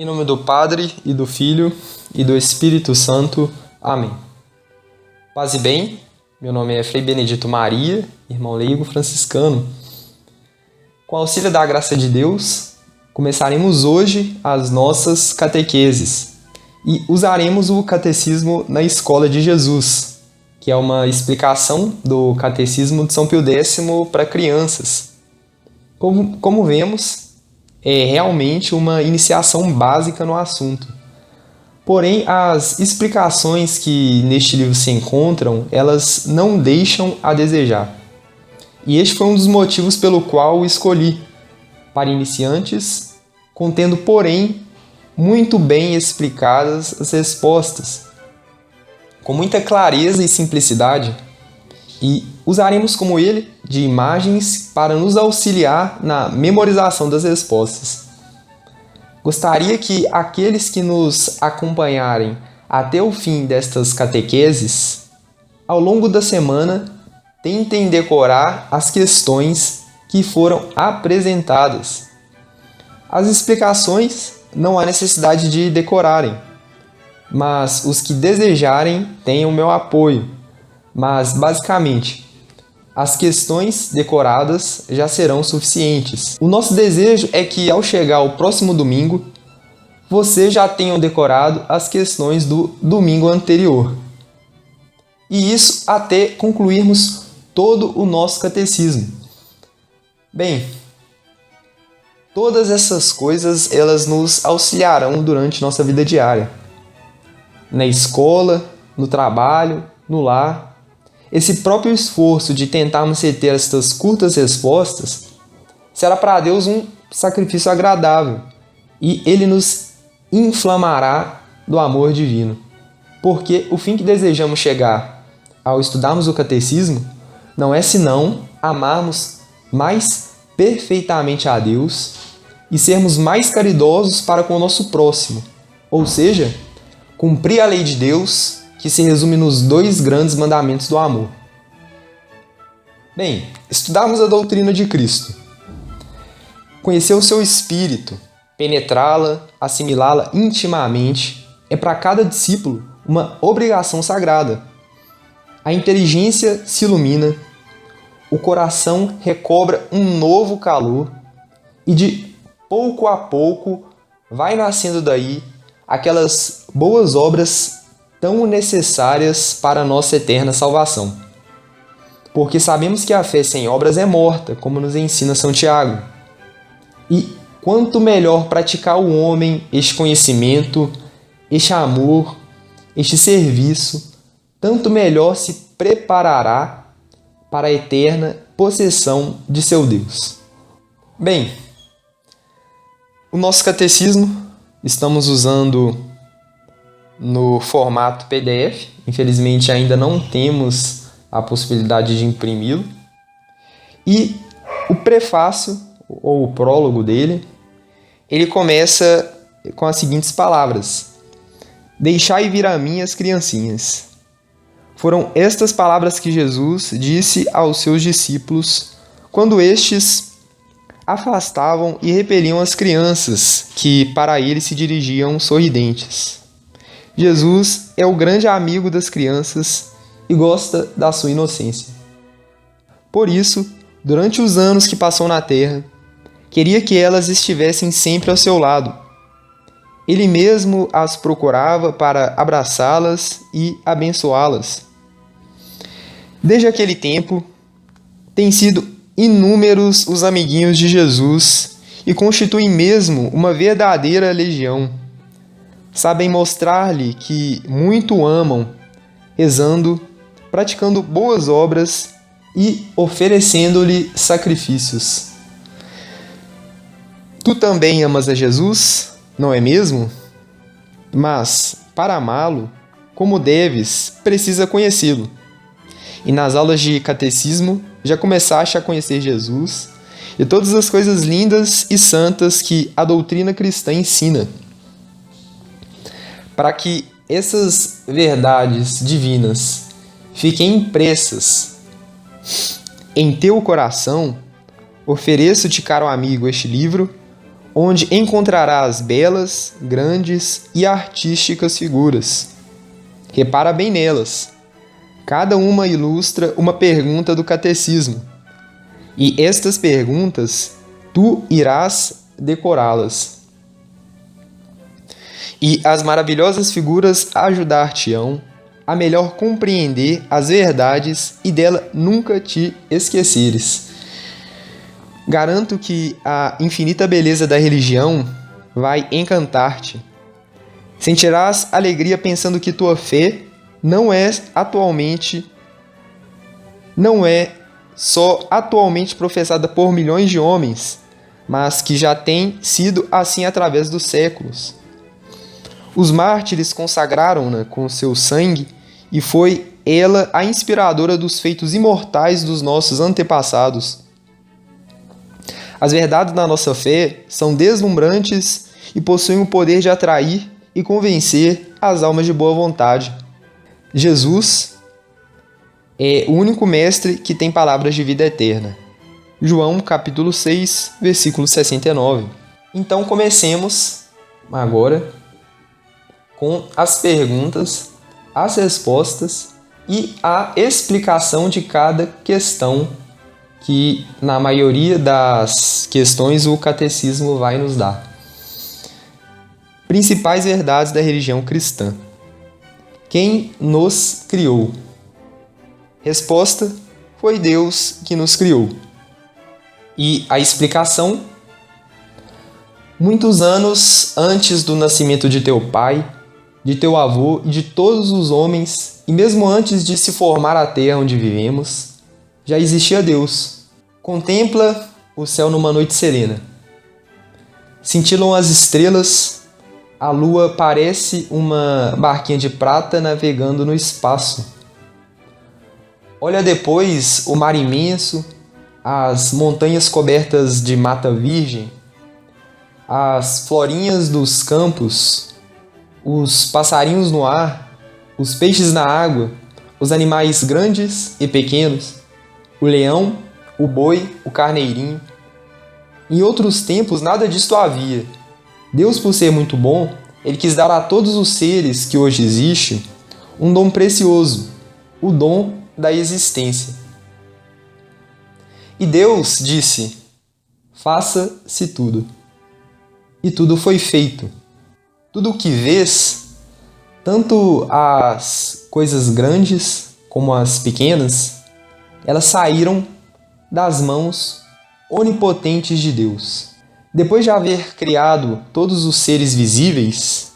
Em nome do Padre, e do Filho, e do Espírito Santo. Amém. Paz e bem, meu nome é Frei Benedito Maria, irmão leigo franciscano. Com auxílio da graça de Deus, começaremos hoje as nossas catequeses e usaremos o Catecismo na Escola de Jesus, que é uma explicação do Catecismo de São Pio X para crianças. Como vemos, é realmente uma iniciação básica no assunto. Porém, as explicações que neste livro se encontram, elas não deixam a desejar. E este foi um dos motivos pelo qual o escolhi, para iniciantes, contendo, porém, muito bem explicadas as respostas, com muita clareza e simplicidade, e usaremos como ele de imagens para nos auxiliar na memorização das respostas. Gostaria que aqueles que nos acompanharem até o fim destas catequeses, ao longo da semana, tentem decorar as questões que foram apresentadas. As explicações não há necessidade de decorarem, mas os que desejarem têm o meu apoio. Mas, basicamente, as questões decoradas já serão suficientes. O nosso desejo é que, ao chegar ao próximo domingo, vocês já tenham decorado as questões do domingo anterior. E isso até concluirmos todo o nosso catecismo. Bem, todas essas coisas elas nos auxiliarão durante nossa vida diária. Na escola, no trabalho, no lar. Esse próprio esforço de tentarmos reter estas curtas respostas será para Deus um sacrifício agradável e Ele nos inflamará do amor divino. Porque o fim que desejamos chegar ao estudarmos o catecismo não é senão amarmos mais perfeitamente a Deus e sermos mais caridosos para com o nosso próximo, ou seja, cumprir a lei de Deus, que se resume nos 2 grandes mandamentos do amor. Bem, estudarmos a doutrina de Cristo. Conhecer o seu espírito, penetrá-la, assimilá-la intimamente, é para cada discípulo uma obrigação sagrada. A inteligência se ilumina, o coração recobra um novo calor e de pouco a pouco vai nascendo daí aquelas boas obras tão necessárias para a nossa eterna salvação. Porque sabemos que a fé sem obras é morta, como nos ensina São Tiago. E quanto melhor praticar o homem este conhecimento, este amor, este serviço, tanto melhor se preparará para a eterna possessão de seu Deus. Bem, o nosso catecismo estamos usando no formato PDF. Infelizmente ainda não temos a possibilidade de imprimi-lo. E o prefácio, ou o prólogo dele, ele começa com as seguintes palavras: Deixai vir a mim as criancinhas. Foram estas palavras que Jesus disse aos seus discípulos quando estes afastavam e repeliam as crianças que para ele se dirigiam sorridentes. Jesus é o grande amigo das crianças e gosta da sua inocência. Por isso, durante os anos que passou na terra, queria que elas estivessem sempre ao seu lado. Ele mesmo as procurava para abraçá-las e abençoá-las. Desde aquele tempo, têm sido inúmeros os amiguinhos de Jesus e constituem mesmo uma verdadeira legião. Sabem mostrar-lhe que muito o amam, rezando, praticando boas obras e oferecendo-lhe sacrifícios. Tu também amas a Jesus, não é mesmo? Mas, para amá-lo, como deves, precisa conhecê-lo. E nas aulas de catecismo já começaste a conhecer Jesus e todas as coisas lindas e santas que a doutrina cristã ensina. Para que essas verdades divinas fiquem impressas em teu coração, ofereço-te, caro amigo, este livro, onde encontrarás belas, grandes e artísticas figuras. Repara bem nelas. Cada uma ilustra uma pergunta do catecismo. E estas perguntas, tu irás decorá-las. E as maravilhosas figuras ajudar-te-ão a melhor compreender as verdades e dela nunca te esqueceres. Garanto que a infinita beleza da religião vai encantar-te. Sentirás alegria pensando que tua fé não é só atualmente professada por milhões de homens, mas que já tem sido assim através dos séculos. Os mártires consagraram-na com seu sangue e foi ela a inspiradora dos feitos imortais dos nossos antepassados. As verdades da nossa fé são deslumbrantes e possuem o poder de atrair e convencer as almas de boa vontade. Jesus é o único mestre que tem palavras de vida eterna. João, capítulo 6, versículo 69. Então comecemos agora com as perguntas, as respostas e a explicação de cada questão que, na maioria das questões, o catecismo vai nos dar. Principais verdades da religião cristã. Quem nos criou? Resposta: foi Deus que nos criou. E a explicação: muitos anos antes do nascimento de teu pai, de teu avô e de todos os homens, e mesmo antes de se formar a terra onde vivemos, já existia Deus. Contempla o céu numa noite serena. Cintilam as estrelas, a lua parece uma barquinha de prata navegando no espaço. Olha depois o mar imenso, as montanhas cobertas de mata virgem, as florinhas dos campos, os passarinhos no ar, os peixes na água, os animais grandes e pequenos, o leão, o boi, o carneirinho. Em outros tempos nada disto havia. Deus, por ser muito bom, Ele quis dar a todos os seres que hoje existem um dom precioso, o dom da existência. E Deus disse: faça-se tudo. E tudo foi feito. Tudo o que vês, tanto as coisas grandes como as pequenas, elas saíram das mãos onipotentes de Deus. Depois de haver criado todos os seres visíveis,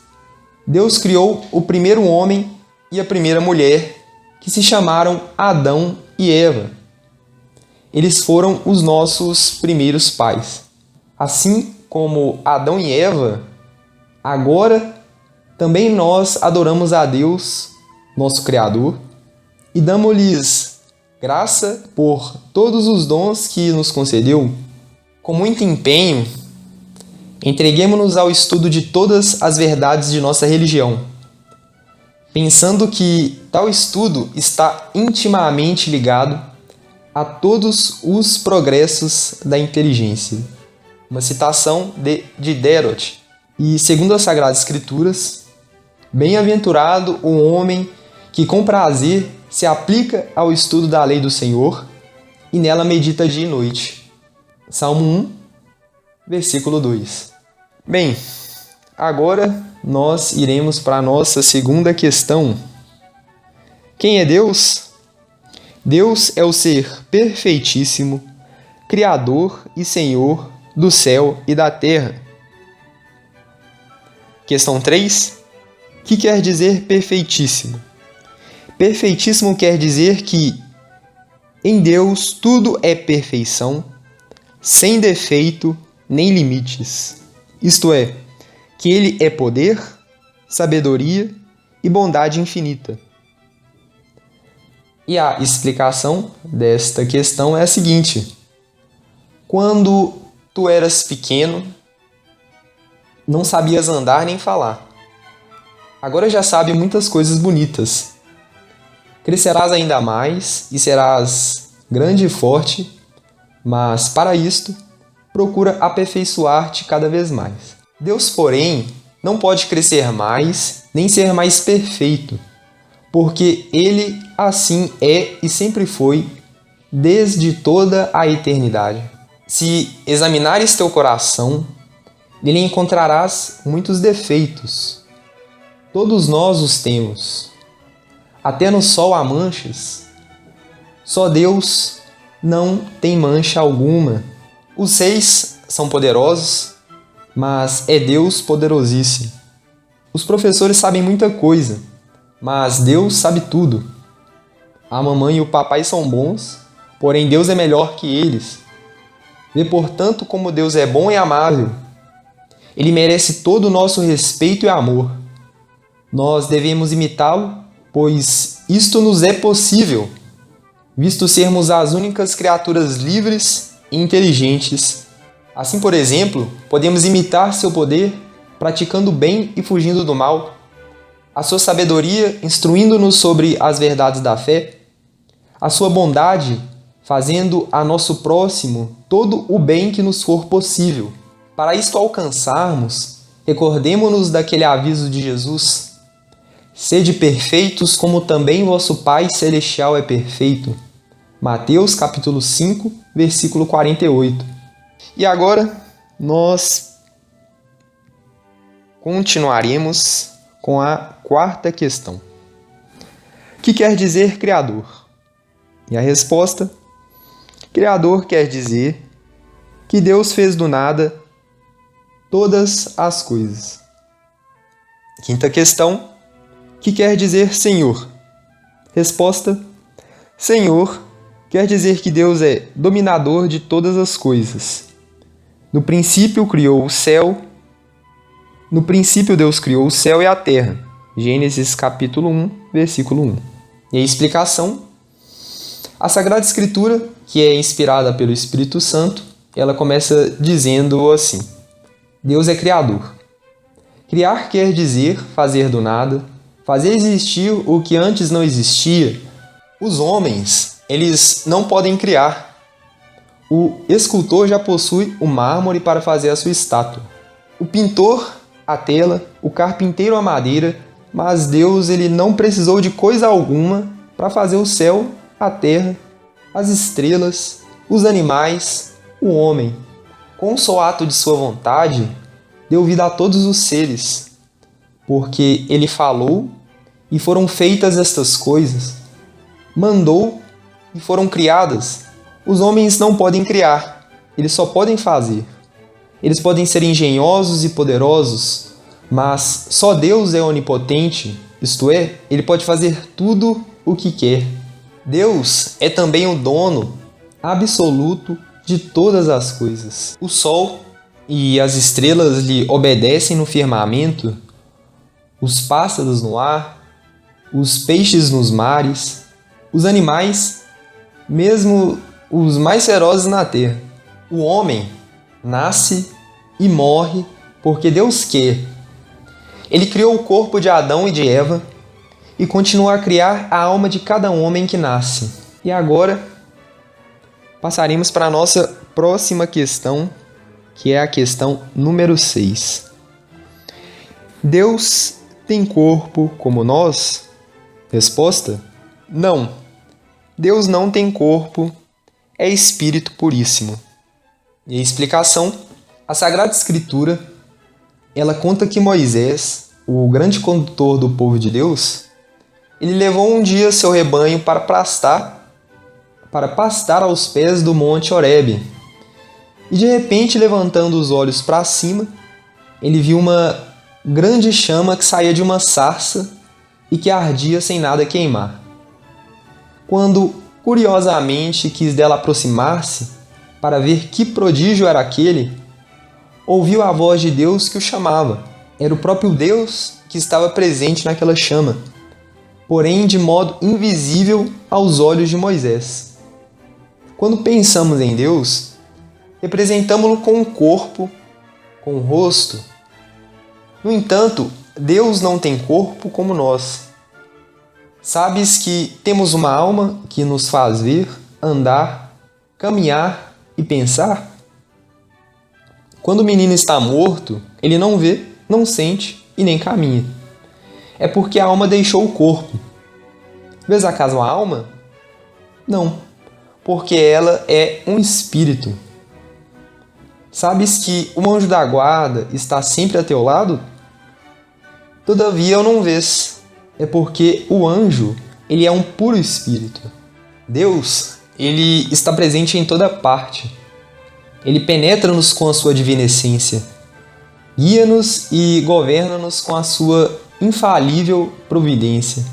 Deus criou o primeiro homem e a primeira mulher, que se chamaram Adão e Eva. Eles foram os nossos primeiros pais. Assim como Adão e Eva, agora também nós adoramos a Deus, nosso Criador, e damos-lhes graça por todos os dons que nos concedeu. Com muito empenho, entreguemo-nos ao estudo de todas as verdades de nossa religião, pensando que tal estudo está intimamente ligado a todos os progressos da inteligência. Uma citação de Diderot. E, segundo as Sagradas Escrituras, bem-aventurado o homem que com prazer se aplica ao estudo da lei do Senhor e nela medita dia e noite. Salmo 1, versículo 2. Bem, agora nós iremos para a nossa segunda questão. Quem é Deus? Deus é o ser perfeitíssimo, Criador e Senhor do céu e da terra. Questão 3. O que quer dizer perfeitíssimo? Perfeitíssimo quer dizer que em Deus tudo é perfeição, sem defeito nem limites. Isto é, que Ele é poder, sabedoria e bondade infinita. E a explicação desta questão é a seguinte: quando tu eras pequeno, não sabias andar nem falar. Agora já sabe muitas coisas bonitas. Crescerás ainda mais e serás grande e forte, mas para isto procura aperfeiçoar-te cada vez mais. Deus, porém, não pode crescer mais, nem ser mais perfeito, porque Ele assim é e sempre foi, desde toda a eternidade. Se examinares teu coração, nele encontrarás muitos defeitos. Todos nós os temos. Até no sol há manchas. Só Deus não tem mancha alguma. Os reis são poderosos, mas é Deus poderosíssimo. Os professores sabem muita coisa, mas Deus sabe tudo. A mamãe e o papai são bons, porém Deus é melhor que eles. Vê, portanto, como Deus é bom e amável. Ele merece todo o nosso respeito e amor. Nós devemos imitá-lo, pois isto nos é possível, visto sermos as únicas criaturas livres e inteligentes. Assim, por exemplo, podemos imitar seu poder praticando o bem e fugindo do mal, a sua sabedoria instruindo-nos sobre as verdades da fé, a sua bondade fazendo a nosso próximo todo o bem que nos for possível. Para isto alcançarmos, recordemo-nos daquele aviso de Jesus: sede perfeitos como também vosso Pai Celestial é perfeito. Mateus capítulo 5, versículo 48. E agora nós continuaremos com a quarta questão. O que quer dizer Criador? E a resposta: Criador quer dizer que Deus fez do nada todas as coisas. Quinta questão: o que quer dizer Senhor? Resposta: Senhor quer dizer que Deus é dominador de todas as coisas. No princípio criou o céu. No princípio Deus criou o céu e a terra. Gênesis capítulo 1, versículo 1. E a explicação: a Sagrada Escritura, que é inspirada pelo Espírito Santo, ela começa dizendo assim: Deus é Criador. Criar quer dizer fazer do nada, fazer existir o que antes não existia. Os homens, eles não podem criar. O escultor já possui o mármore para fazer a sua estátua. O pintor, a tela, o carpinteiro, a madeira, mas Deus ele não precisou de coisa alguma para fazer o céu, a terra, as estrelas, os animais, o homem. Com o só ato de sua vontade, deu vida a todos os seres, porque ele falou e foram feitas estas coisas, mandou e foram criadas. Os homens não podem criar, eles só podem fazer. Eles podem ser engenhosos e poderosos, mas só Deus é onipotente, isto é, ele pode fazer tudo o que quer. Deus é também o dono absoluto de todas as coisas. O sol e as estrelas lhe obedecem no firmamento, os pássaros no ar, os peixes nos mares, os animais, mesmo os mais ferozes na terra. O homem nasce e morre porque Deus quer. Ele criou o corpo de Adão e de Eva e continua a criar a alma de cada homem que nasce. E agora passaremos para a nossa próxima questão, que é a questão número 6. Deus tem corpo como nós? Resposta: não. Deus não tem corpo, é espírito puríssimo. E a explicação: a Sagrada Escritura, ela conta que Moisés, o grande condutor do povo de Deus, ele levou um dia seu rebanho para pastar aos pés do monte Horebe. E de repente, levantando os olhos para cima, ele viu uma grande chama que saía de uma sarça e que ardia sem nada queimar. Quando, curiosamente, quis dela aproximar-se para ver que prodígio era aquele, ouviu a voz de Deus que o chamava. Era o próprio Deus que estava presente naquela chama, porém de modo invisível aos olhos de Moisés. Quando pensamos em Deus, representamo-lo com o corpo, com o rosto. No entanto, Deus não tem corpo como nós. Sabes que temos uma alma que nos faz ver, andar, caminhar e pensar? Quando o menino está morto, ele não vê, não sente e nem caminha. É porque a alma deixou o corpo. Vês acaso a alma? Não, porque ela é um espírito. Sabes que o anjo da guarda está sempre a teu lado? Todavia eu não vês. É porque o anjo, ele é um puro espírito. Deus, ele está presente em toda parte. Ele penetra-nos com a sua divina essência. Guia-nos e governa-nos com a sua infalível providência.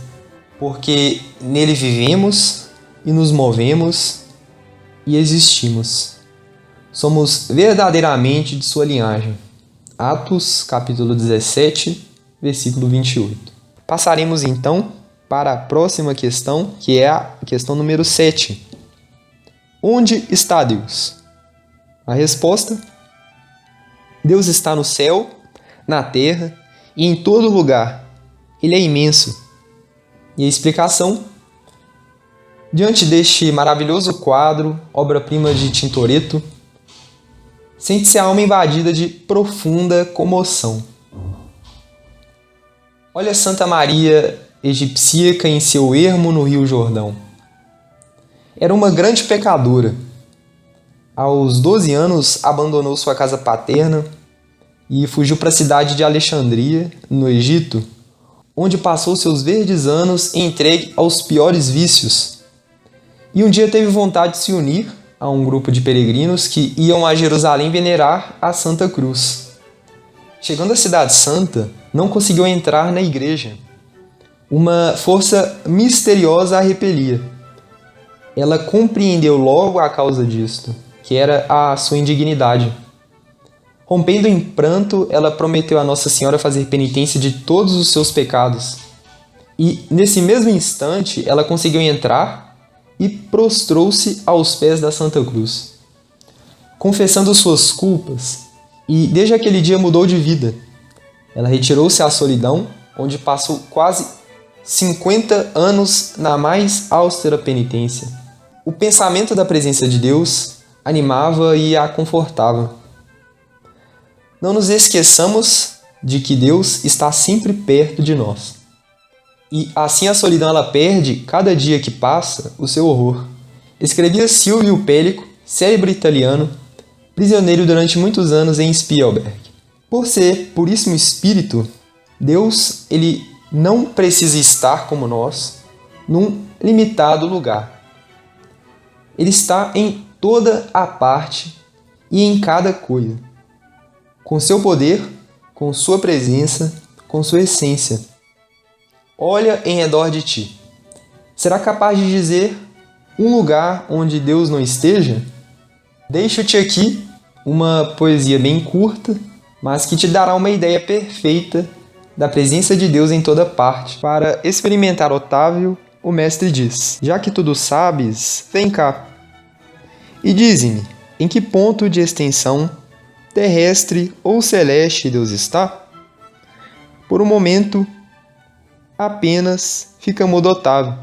Porque nele vivemos e nos movemos e existimos. Somos verdadeiramente de sua linhagem. Atos, capítulo 17, versículo 28. Passaremos então para a próxima questão, que é a questão número 7. Onde está Deus? A resposta: Deus está no céu, na terra e em todo lugar. Ele é imenso. E a explicação: diante deste maravilhoso quadro, obra-prima de Tintoretto, sente-se a alma invadida de profunda comoção. Olha Santa Maria egipcíaca em seu ermo no Rio Jordão. Era uma grande pecadora. Aos 12 anos, abandonou sua casa paterna e fugiu para a cidade de Alexandria, no Egito, onde passou seus verdes anos entregue aos piores vícios. E um dia teve vontade de se unir a um grupo de peregrinos que iam a Jerusalém venerar a Santa Cruz. Chegando à Cidade Santa, não conseguiu entrar na igreja. Uma força misteriosa a repelia. Ela compreendeu logo a causa disto, que era a sua indignidade. Rompendo em pranto, ela prometeu a Nossa Senhora fazer penitência de todos os seus pecados. E, nesse mesmo instante, ela conseguiu entrar e prostrou-se aos pés da Santa Cruz, confessando suas culpas, e desde aquele dia mudou de vida. Ela retirou-se à solidão, onde passou quase 50 anos na mais austera penitência. O pensamento da presença de Deus animava e a confortava. Não nos esqueçamos de que Deus está sempre perto de nós. E assim a solidão ela perde, cada dia que passa, o seu horror. Escrevia Silvio Pellico, célebre italiano, prisioneiro durante muitos anos em Spielberg. Por ser puríssimo espírito, Deus ele não precisa estar como nós, num limitado lugar. Ele está em toda a parte e em cada coisa, com seu poder, com sua presença, com sua essência. Olha em redor de ti. Será capaz de dizer um lugar onde Deus não esteja? Deixo-te aqui uma poesia bem curta, mas que te dará uma ideia perfeita da presença de Deus em toda parte. Para experimentar Otávio, o mestre diz: já que tudo sabes, vem cá. E dize-me, em que ponto de extensão, terrestre ou celeste, Deus está? Por um momento, apenas fica mudo Otávio,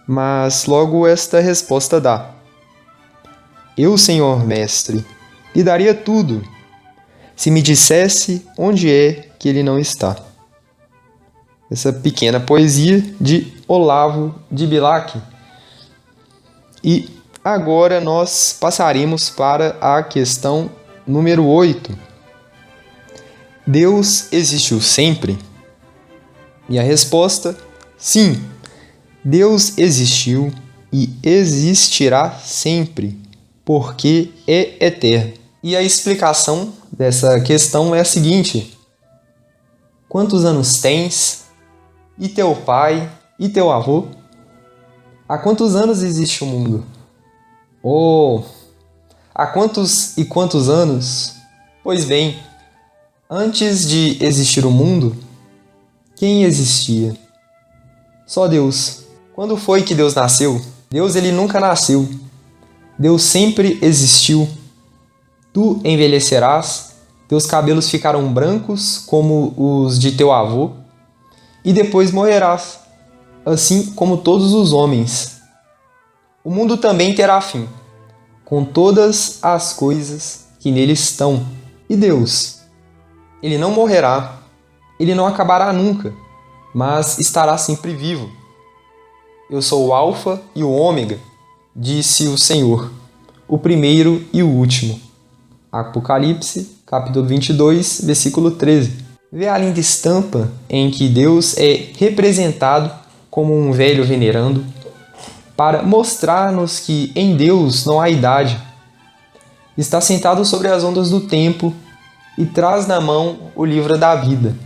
mas logo esta resposta dá: eu, Senhor Mestre, lhe daria tudo, se me dissesse onde é que ele não está. Essa pequena poesia de Olavo de Bilac. E agora nós passaremos para a questão número 8. Deus existiu sempre? E a resposta: sim, Deus existiu e existirá sempre, porque é eterno. E a explicação dessa questão é a seguinte: quantos anos tens? E teu pai? E teu avô? Há quantos anos existe o mundo? Oh, há quantos e quantos anos? Pois bem, antes de existir o mundo, quem existia? Só Deus. Quando foi que Deus nasceu? Deus ele nunca nasceu. Deus sempre existiu. Tu envelhecerás, teus cabelos ficarão brancos como os de teu avô, e depois morrerás, assim como todos os homens. O mundo também terá fim, com todas as coisas que que nele estão. E Deus? Ele não morrerá, ele não acabará nunca, mas estará sempre vivo. Eu sou o Alfa e o Ômega, disse o Senhor, o primeiro e o último. Apocalipse, capítulo 22, versículo 13. Vê a linda estampa em que Deus é representado como um velho venerando, para mostrar-nos que em Deus não há idade. Está sentado sobre as ondas do tempo e traz na mão o livro da vida,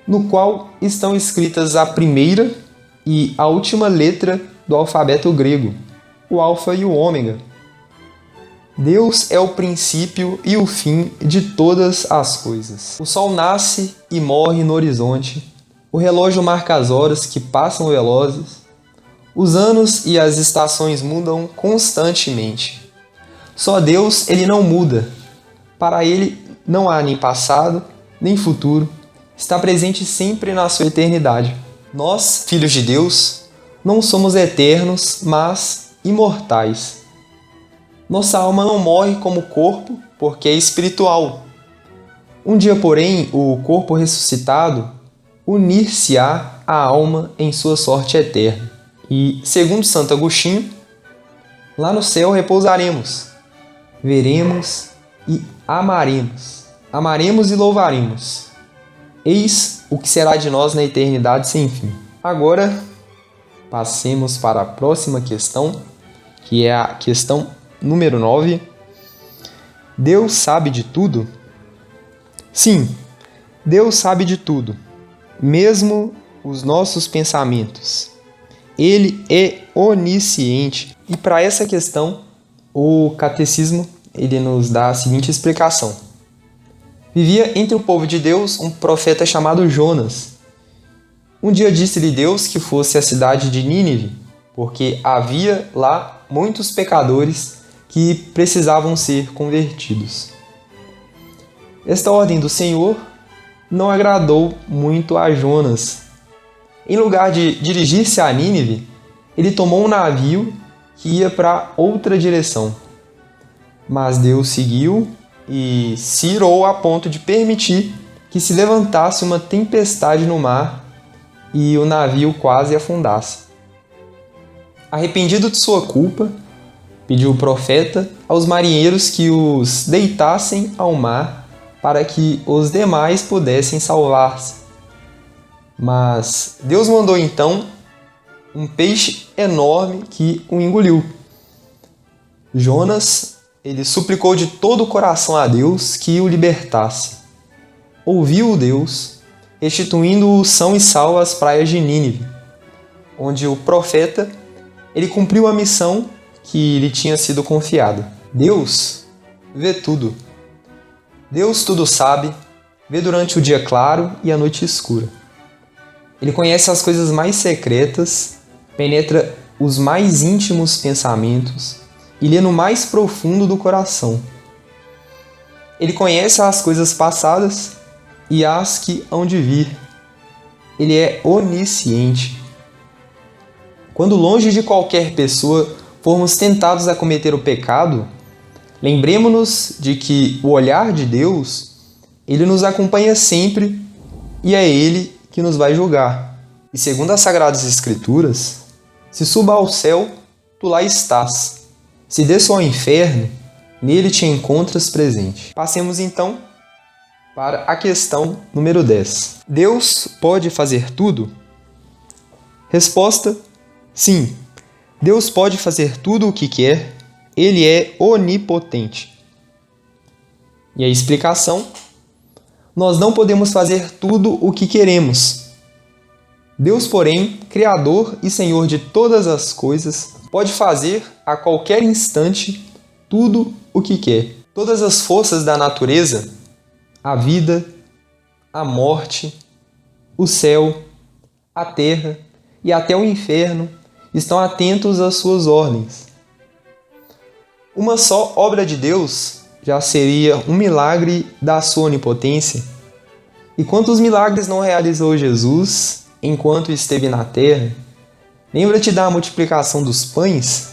no qual estão escritas a primeira e a última letra do alfabeto grego, o Alfa e o Ômega. Deus é o princípio e o fim de todas as coisas. O sol nasce e morre no horizonte, o relógio marca as horas que passam velozes, os anos e as estações mudam constantemente. Só Deus, ele não muda. Para ele não há nem passado, nem futuro. Está presente sempre na sua eternidade. Nós, filhos de Deus, não somos eternos, mas imortais. Nossa alma não morre como o corpo, porque é espiritual. Um dia, porém, o corpo ressuscitado unir-se-á à alma em sua sorte eterna. E, segundo Santo Agostinho, lá no céu repousaremos, veremos e amaremos. Amaremos e louvaremos. Eis o que será de nós na eternidade sem fim. Agora, passemos para a próxima questão, que é a questão número 9. Deus sabe de tudo? Sim, Deus sabe de tudo, mesmo os nossos pensamentos. Ele é onisciente. E para essa questão, o catecismo ele nos dá a seguinte explicação. Vivia entre o povo de Deus um profeta chamado Jonas. Um dia disse-lhe Deus que fosse à cidade de Nínive, porque havia lá muitos pecadores que precisavam ser convertidos. Esta ordem do Senhor não agradou muito a Jonas. Em lugar de dirigir-se a Nínive, ele tomou um navio que ia para outra direção. Mas Deus seguiu e se irou a ponto de permitir que se levantasse uma tempestade no mar e o navio quase afundasse. Arrependido de sua culpa, pediu o profeta aos marinheiros que os deitassem ao mar para que os demais pudessem salvar-se. Mas Deus mandou então um peixe enorme que o engoliu. Jonas, ele suplicou de todo o coração a Deus que o libertasse. Ouviu-o Deus, restituindo-o são e salvo às praias de Nínive, onde o profeta ele cumpriu a missão que lhe tinha sido confiada. Deus vê tudo. Deus tudo sabe, vê durante o dia claro e a noite escura. Ele conhece as coisas mais secretas, penetra os mais íntimos pensamentos e lê no mais profundo do coração. Ele conhece as coisas passadas e as que hão de vir. Ele é onisciente. Quando longe de qualquer pessoa formos tentados a cometer o pecado, lembremos-nos de que o olhar de Deus, ele nos acompanha sempre e é Ele que nos vai julgar. E segundo as Sagradas Escrituras, se suba ao céu, tu lá estás. Se desça ao inferno, nele te encontras presente. Passemos então para a questão número 10. Deus pode fazer tudo? Resposta: sim. Deus pode fazer tudo o que quer. Ele é onipotente. E a explicação: nós não podemos fazer tudo o que queremos. Deus, porém, Criador e Senhor de todas as coisas, pode fazer a qualquer instante tudo o que quer. Todas as forças da natureza, a vida, a morte, o céu, a terra e até o inferno estão atentos às suas ordens. Uma só obra de Deus já seria um milagre da sua onipotência. E quantos milagres não realizou Jesus enquanto esteve na terra? Lembra-te da multiplicação dos pães?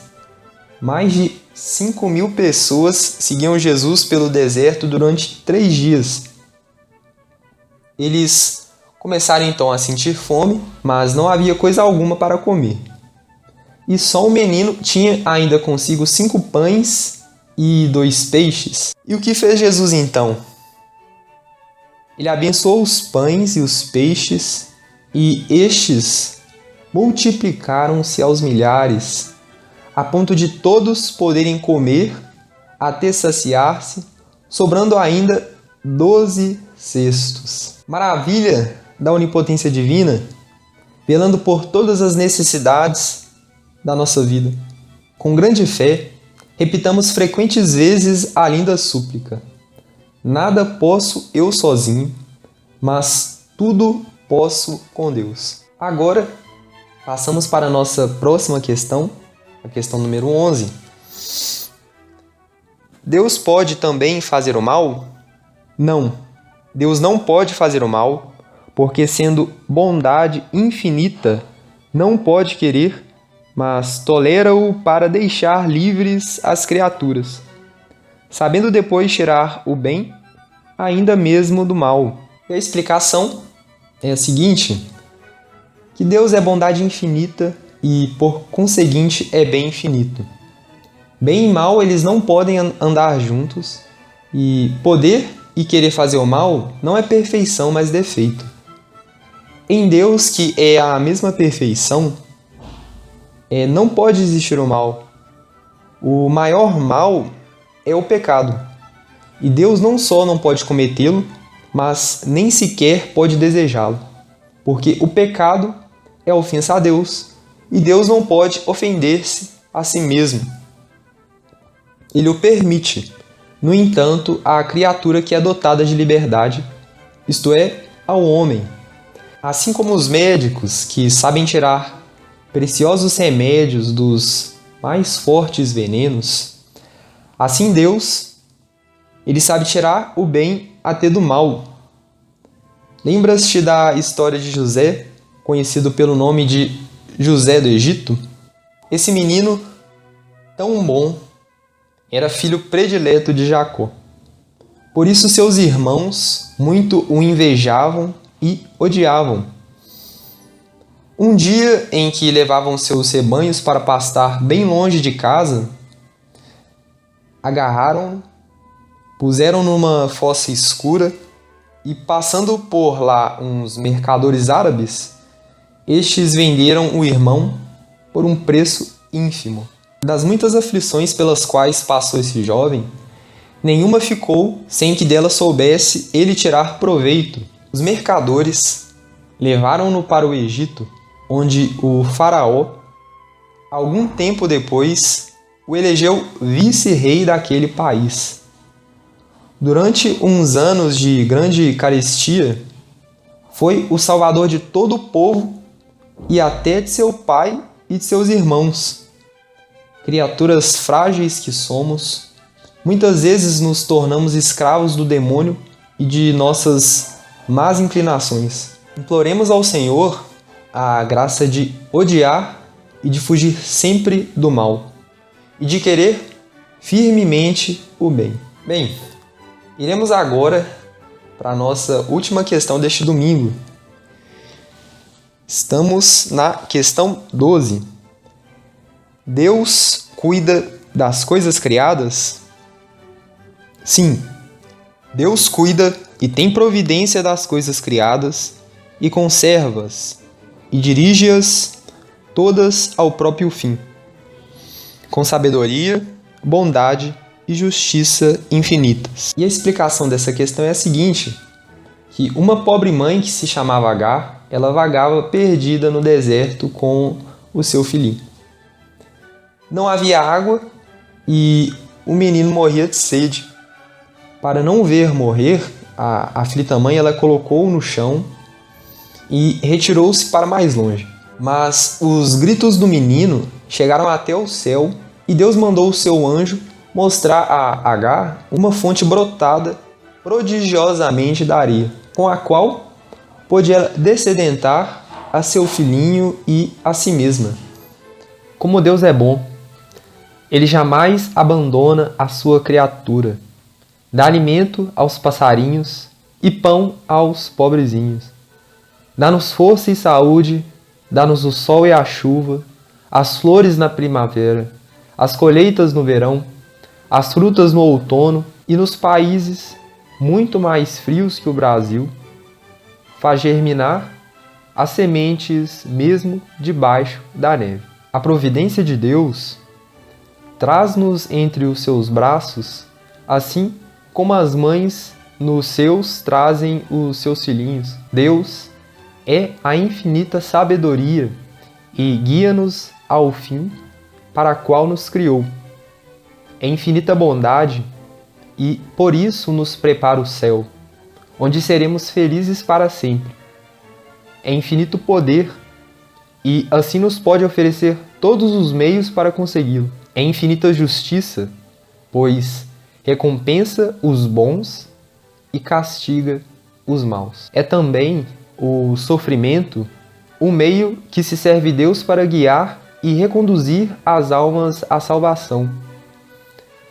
Mais de 5.000 pessoas seguiam Jesus pelo deserto durante 3 dias. Eles começaram então a sentir fome, mas não havia coisa alguma para comer. E só o menino tinha ainda consigo 5 pães e 2 peixes. E o que fez Jesus então? Ele abençoou os pães e os peixes, e estes multiplicaram-se aos milhares, a ponto de todos poderem comer até saciar-se, sobrando ainda 12 cestos. Maravilha da onipotência divina, velando por todas as necessidades da nossa vida. Com grande fé, repitamos frequentes vezes a linda súplica: nada posso eu sozinho, mas tudo posso com Deus. Agora, passamos para a nossa próxima questão, a questão número 11. Deus pode também fazer o mal? Não, Deus não pode fazer o mal, porque sendo bondade infinita, não pode querer, mas tolera-o para deixar livres as criaturas, sabendo depois tirar o bem, ainda mesmo do mal. E a explicação é a seguinte: que Deus é bondade infinita e, por conseguinte, é bem infinito. Bem e mal, eles não podem andar juntos, e poder e querer fazer o mal não é perfeição, mas defeito. Em Deus, que é a mesma perfeição, não pode existir o mal. O maior mal é o pecado. E Deus não só não pode cometê-lo, mas nem sequer pode desejá-lo. Porque o pecado é ofensa a Deus, e Deus não pode ofender-se a si mesmo. Ele o permite, no entanto, à criatura que é dotada de liberdade, isto é, ao homem. Assim como os médicos que sabem tirar preciosos remédios dos mais fortes venenos, assim Deus, ele sabe tirar o bem até do mal. Lembras-te da história de José, conhecido pelo nome de José do Egito? Esse menino tão bom era filho predileto de Jacó. Por isso seus irmãos muito o invejavam e odiavam. Um dia em que levavam seus rebanhos para pastar bem longe de casa, agarraram-no, puseram numa fossa escura e, passando por lá uns mercadores árabes, estes venderam o irmão por um preço ínfimo. Das muitas aflições pelas quais passou esse jovem, nenhuma ficou sem que dela soubesse ele tirar proveito. Os mercadores levaram-no para o Egito, onde o faraó, algum tempo depois, o elegeu vice-rei daquele país. Durante uns anos de grande carestia, foi o salvador de todo o povo e até de seu pai e de seus irmãos. Criaturas frágeis que somos, muitas vezes nos tornamos escravos do demônio e de nossas más inclinações. Imploremos ao Senhor a graça de odiar e de fugir sempre do mal, e de querer firmemente o bem. Bem, iremos agora para a nossa última questão deste domingo. Estamos na questão 12. Deus cuida das coisas criadas? Sim, Deus cuida e tem providência das coisas criadas e conserva-as e dirige-as todas ao próprio fim, com sabedoria, bondade e justiça infinitas. E a explicação dessa questão é a seguinte: que uma pobre mãe que se chamava Agar, ela vagava perdida no deserto com o seu filhinho. Não havia água e o menino morria de sede. Para não ver morrer, a aflita mãe ela colocou-o no chão e retirou-se para mais longe. Mas os gritos do menino chegaram até o céu e Deus mandou o seu anjo mostrar a Agar uma fonte brotada prodigiosamente da areia, com a qual podia descedentar a seu filhinho e a si mesma. Como Deus é bom! Ele jamais abandona a sua criatura. Dá alimento aos passarinhos e pão aos pobrezinhos. Dá-nos força e saúde, dá-nos o sol e a chuva, as flores na primavera, as colheitas no verão, as frutas no outono, e nos países muito mais frios que o Brasil, faz germinar as sementes mesmo debaixo da neve. A providência de Deus traz-nos entre os seus braços, assim como as mães nos seus trazem os seus filhinhos. Deus é a infinita sabedoria e guia-nos ao fim para a qual nos criou. É infinita bondade e por isso nos prepara o céu, onde seremos felizes para sempre. É infinito poder e assim nos pode oferecer todos os meios para consegui-lo. É infinita justiça, pois recompensa os bons e castiga os maus. É também o sofrimento o meio que se serve Deus para guiar e reconduzir as almas à salvação.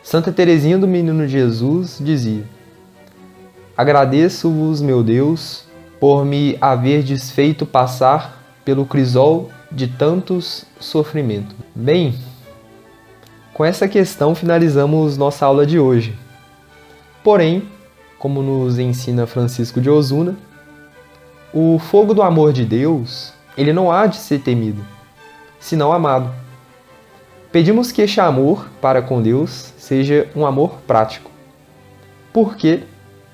Santa Teresinha do Menino Jesus dizia: agradeço-vos, meu Deus, por me haverdes feito passar pelo crisol de tantos sofrimentos. Bem, com essa questão finalizamos nossa aula de hoje. Porém, como nos ensina Francisco de Osuna, o fogo do amor de Deus, ele não há de ser temido, senão amado. Pedimos que este amor para com Deus seja um amor prático, porque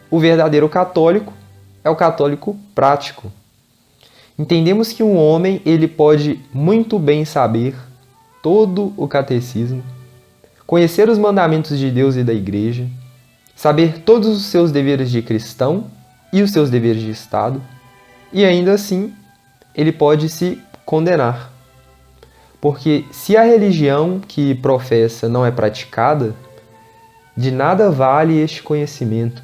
o verdadeiro católico é o católico prático. Entendemos que um homem ele pode muito bem saber todo o catecismo, conhecer os mandamentos de Deus e da Igreja, saber todos os seus deveres de cristão e os seus deveres de Estado, e ainda assim ele pode se condenar. Porque se a religião que professa não é praticada, de nada vale este conhecimento,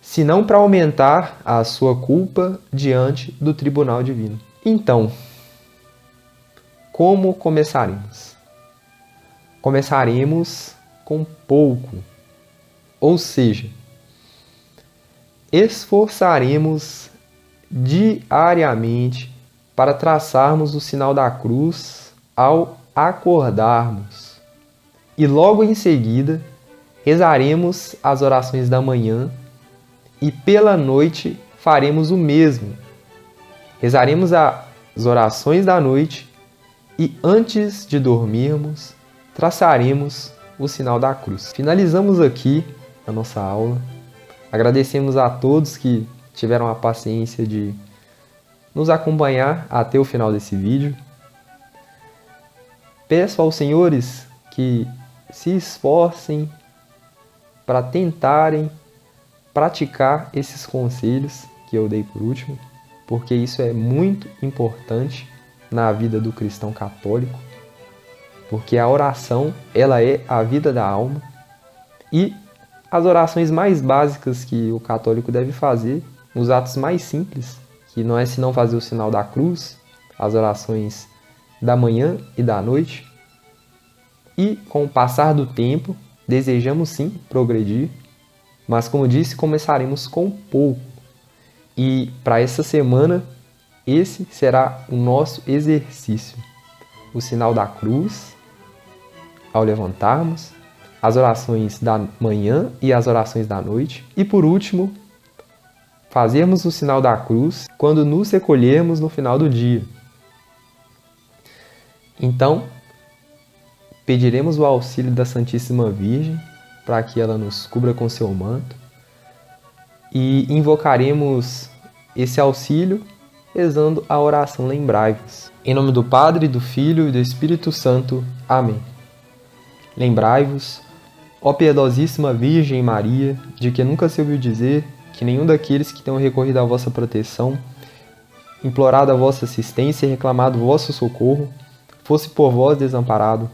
senão para aumentar a sua culpa diante do tribunal divino. Então, como começaremos? Começaremos com pouco, ou seja, esforçaremos diariamente para traçarmos o sinal da cruz ao acordarmos. E logo em seguida, rezaremos as orações da manhã e pela noite faremos o mesmo. Rezaremos as orações da noite e antes de dormirmos, traçaremos o sinal da cruz. Finalizamos aqui a nossa aula. Agradecemos a todos que tiveram a paciência de nos acompanhar até o final desse vídeo. Peço aos senhores que se esforcem para tentarem praticar esses conselhos que eu dei por último, porque isso é muito importante na vida do cristão católico, porque a oração, ela é a vida da alma, e as orações mais básicas que o católico deve fazer, os atos mais simples, que não é senão fazer o sinal da cruz, as orações da manhã e da noite. E com o passar do tempo, desejamos sim progredir, mas como disse, começaremos com pouco. E para essa semana, esse será o nosso exercício. O sinal da cruz, ao levantarmos, as orações da manhã e as orações da noite. E por último, fazermos o sinal da cruz quando nos recolhermos no final do dia. Então, pediremos o auxílio da Santíssima Virgem para que ela nos cubra com seu manto e invocaremos esse auxílio rezando a oração Lembrai-vos. Em nome do Padre, do Filho e do Espírito Santo. Amém. Lembrai-vos, ó piedosíssima Virgem Maria, de que nunca se ouviu dizer que nenhum daqueles que tenham recorrido à vossa proteção, implorado a vossa assistência e reclamado vosso socorro, fosse por vós desamparado.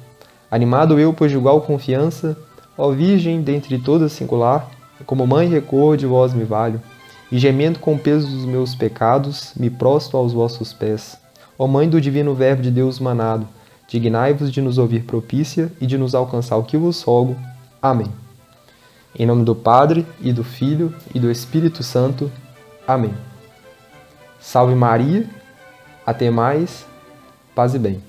Animado eu por igual confiança, ó Virgem dentre todas singular, como mãe recorro de vós me valho, e gemendo com o peso dos meus pecados, me prostro aos vossos pés. Ó Mãe do divino Verbo de Deus manado, dignai-vos de nos ouvir propícia e de nos alcançar o que vos rogo. Amém. Em nome do Padre, e do Filho, e do Espírito Santo. Amém. Salve Maria, até mais, paz e bem.